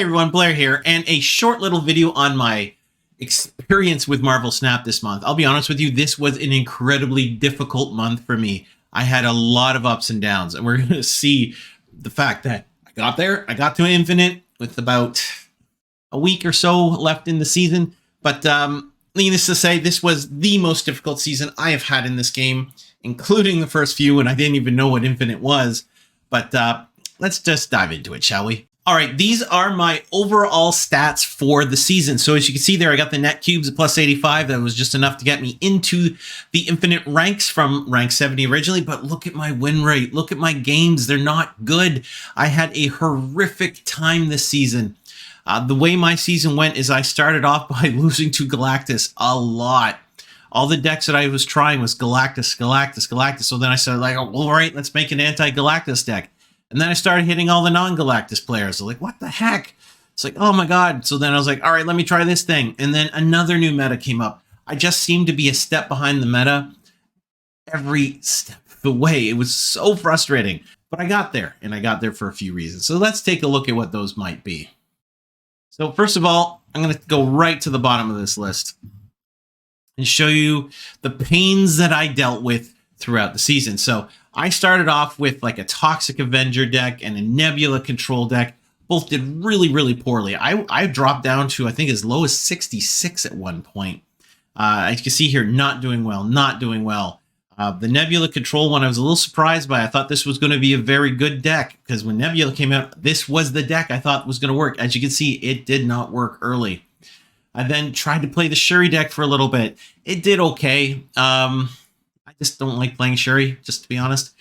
everyone, Blair here, and a short little video on my experience with Marvel Snap this month. I'll be honest with you, this was an incredibly difficult month for me. I had a lot of ups and downs, and we're going to see the fact that I got to Infinite with about a week or so left in the season, but needless to say, this was the most difficult season I have had in this game, including the first few, and I didn't even know what Infinite was, but let's just dive into it, shall we? All right, these are my overall stats for the season. So as you can see there, I got the net cubes at plus 85. That was just enough to get me into the Infinite ranks from rank 70 originally. But look at my win rate. Look at my games. They're not good. I had a horrific time this season. The way my season went is I started off by losing to Galactus a lot. All the decks that I was trying was Galactus, Galactus, Galactus. So then I started like, oh, all right, let's make an anti-Galactus deck. And then I started hitting all the non-Galactus players. Like, what the heck? It's like, oh my God. So then I was like, all right, let me try this thing. And then another new meta came up. I just seemed to be a step behind the meta every step of the way. It was so frustrating. But I got there, and I got there for a few reasons. So let's take a look at what those might be. So first of all, I'm going to go right to the bottom of this list and show you the pains that I dealt with throughout the season. So I started off with like a Toxic Avenger deck and a Nebula control deck. Both did really, really poorly. I dropped down to, I think, as low as 66 at one point. As you can see here, not doing well, not doing well. The Nebula control one I was a little surprised by. I thought this was going to be a very good deck because when Nebula came out, this was the deck I thought was going to work. As you can see, it did not work early. I then tried to play the Shuri deck for a little bit. It did okay. I just don't like playing Shuri, just to be honest.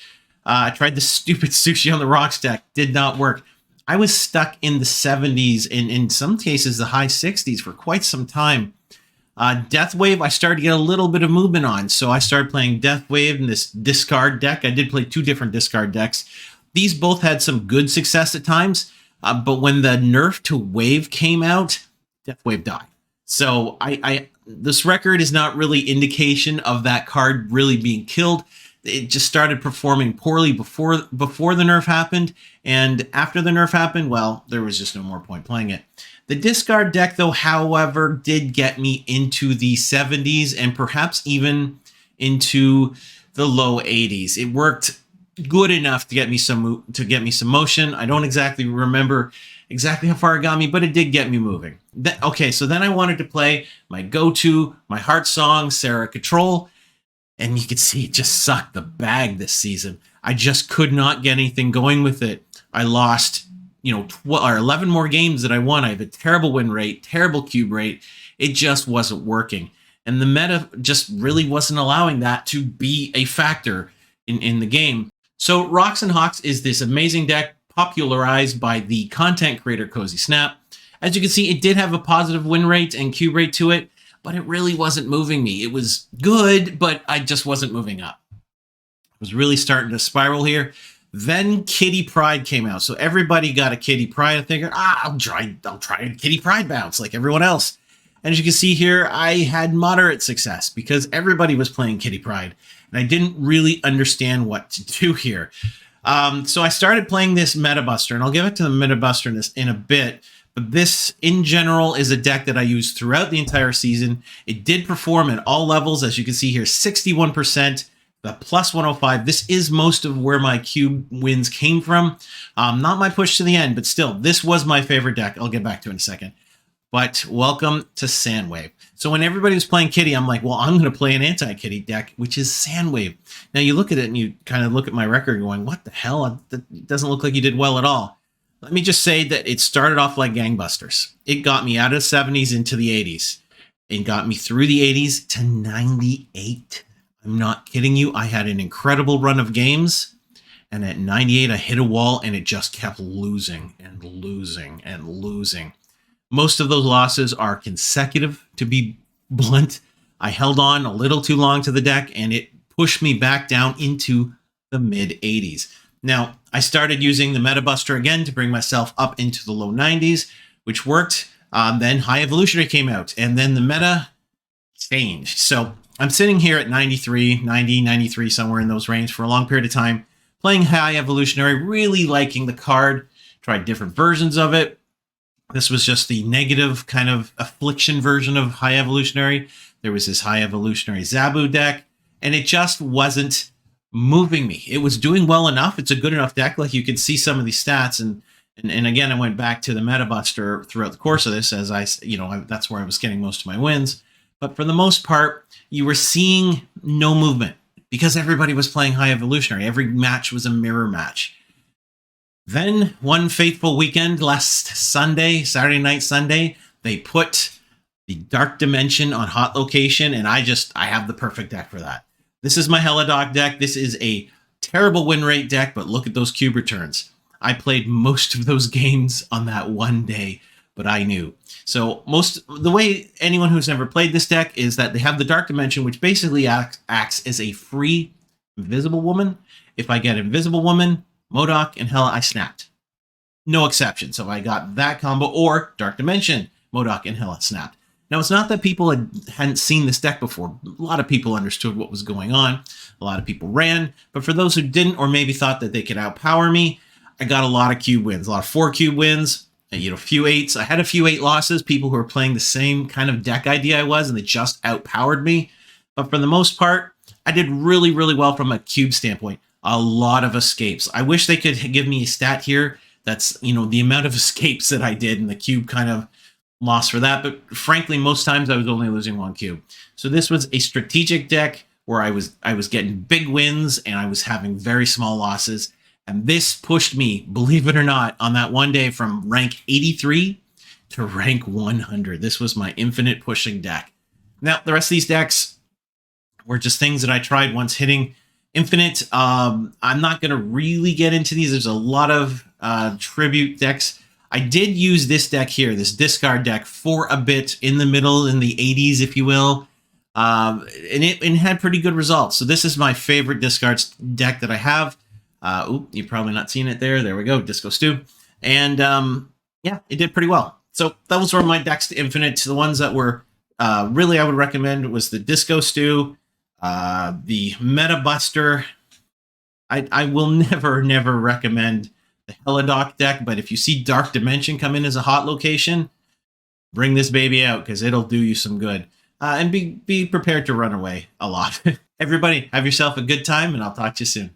I tried the stupid Sushi on the Rocks deck. Did not work. I was stuck in the 70s, and in some cases the high 60s for quite some time. Deathwave, I started to get a little bit of movement on, so I started playing Deathwave in this discard deck. I did play two different discard decks. These both had some good success at times, but when the nerf to Wave came out, Deathwave died. So this record is not really indication of that card really being killed. It just started performing poorly before the nerf happened, and after the nerf happened, well, there was just no more point playing it. The discard deck, though, however, did get me into the 70s and perhaps even into the low 80s. It worked good enough to get me some motion. I don't exactly remember exactly how far it got me, but it did get me moving. Okay, so then I wanted to play my go-to, my heart song, Sarah Control, and you can see it just sucked the bag this season. I just could not get anything going with it. I lost, 11 more games that I won. I have a terrible win rate, terrible cube rate. It just wasn't working. And the meta just really wasn't allowing that to be a factor in the game. So Rocks and Hawks is this amazing deck popularized by the content creator Cozy Snap. As you can see, it did have a positive win rate and cube rate to it, but it really wasn't moving me. It was good, but I just wasn't moving up. I was really starting to spiral here. Then Kitty Pryde came out. So everybody got a Kitty Pryde. I figured, I'll try a Kitty Pryde bounce like everyone else. And as you can see here, I had moderate success because everybody was playing Kitty Pryde, and I didn't really understand what to do here. So I started playing this Meta Buster, and I'll give it to the Meta Buster in a bit. But this, in general, is a deck that I used throughout the entire season. It did perform at all levels. As you can see here, 61%, the plus 105. This is most of where my cube wins came from. Not my push to the end, but still, this was my favorite deck. I'll get back to it in a second. But welcome to Sandwave. So when everybody was playing Kitty, I'm like, well, I'm going to play an anti-Kitty deck, which is Sandwave. Now you look at it and you kind of look at my record going, what the hell? It doesn't look like you did well at all. Let me just say that it started off like gangbusters. It got me out of the 70s into the 80s. It got me through the 80s to 98. I'm not kidding you. I had an incredible run of games. And at 98, I hit a wall and it just kept losing and losing and losing. Most of those losses are consecutive, to be blunt. I held on a little too long to the deck and it pushed me back down into the mid 80s. Now, I started using the Meta Buster again to bring myself up into the low 90s, which worked. Then High Evolutionary came out, and then the meta changed. So I'm sitting here at 93, 90, 93, somewhere in those range for a long period of time, playing High Evolutionary, really liking the card, tried different versions of it. This was just the negative kind of affliction version of High Evolutionary. There was this High Evolutionary Zabu deck, and it just wasn't moving me. It was doing well enough. It's a good enough deck. Like, you can see some of these stats, and again, I went back to the Meta Buster throughout the course of this, as that's where I was getting most of my wins. But for the most part, you were seeing no movement because everybody was playing High Evolutionary. Every match was a mirror match. Then one fateful weekend, last Sunday, Saturday night, Sunday, they put the Dark Dimension on hot location, and I have the perfect deck for that. This is my Heliodok deck. This is a terrible win rate deck, but look at those cube returns. I played most of those games on that one day, but I knew. So the way anyone who's never played this deck is that they have the Dark Dimension, which basically acts as a free Invisible Woman. If I get Invisible Woman, MODOK, and Hela, I snapped. No exception. So I got that combo, or Dark Dimension, MODOK, and Hela snapped. Now, it's not that people hadn't seen this deck before. A lot of people understood what was going on. A lot of people ran. But for those who didn't, or maybe thought that they could outpower me, I got a lot of cube wins, a lot of 4 cube wins, and, a few 8s. I had a few 8 losses, people who were playing the same kind of deck idea I was, and they just outpowered me. But for the most part, I did really, really well from a cube standpoint. A lot of escapes. I wish they could give me a stat here that's, the amount of escapes that I did, and the cube kind of lost for that. But frankly, most times I was only losing 1 cube. So this was a strategic deck where I was getting big wins and I was having very small losses. And this pushed me, believe it or not, on that one day from rank 83 to rank 100. This was my infinite pushing deck. Now, the rest of these decks were just things that I tried once hitting infinite. I'm not going to really get into these. There's a lot of tribute decks. I did use this deck here, this discard deck, for a bit in the middle, in the 80s, if you will. And it had pretty good results. So this is my favorite discards deck that I have. You've probably not seen it there. There we go, Disco Stew. And yeah, it did pretty well. So those were my decks to infinite. The ones that were really I would recommend was the Disco Stew, the Meta Buster. I will never recommend the Heliodok deck, but if you see Dark Dimension come in as a hot location, bring this baby out because it'll do you some good. And be prepared to run away a lot. Everybody, have yourself a good time, and I'll talk to you soon.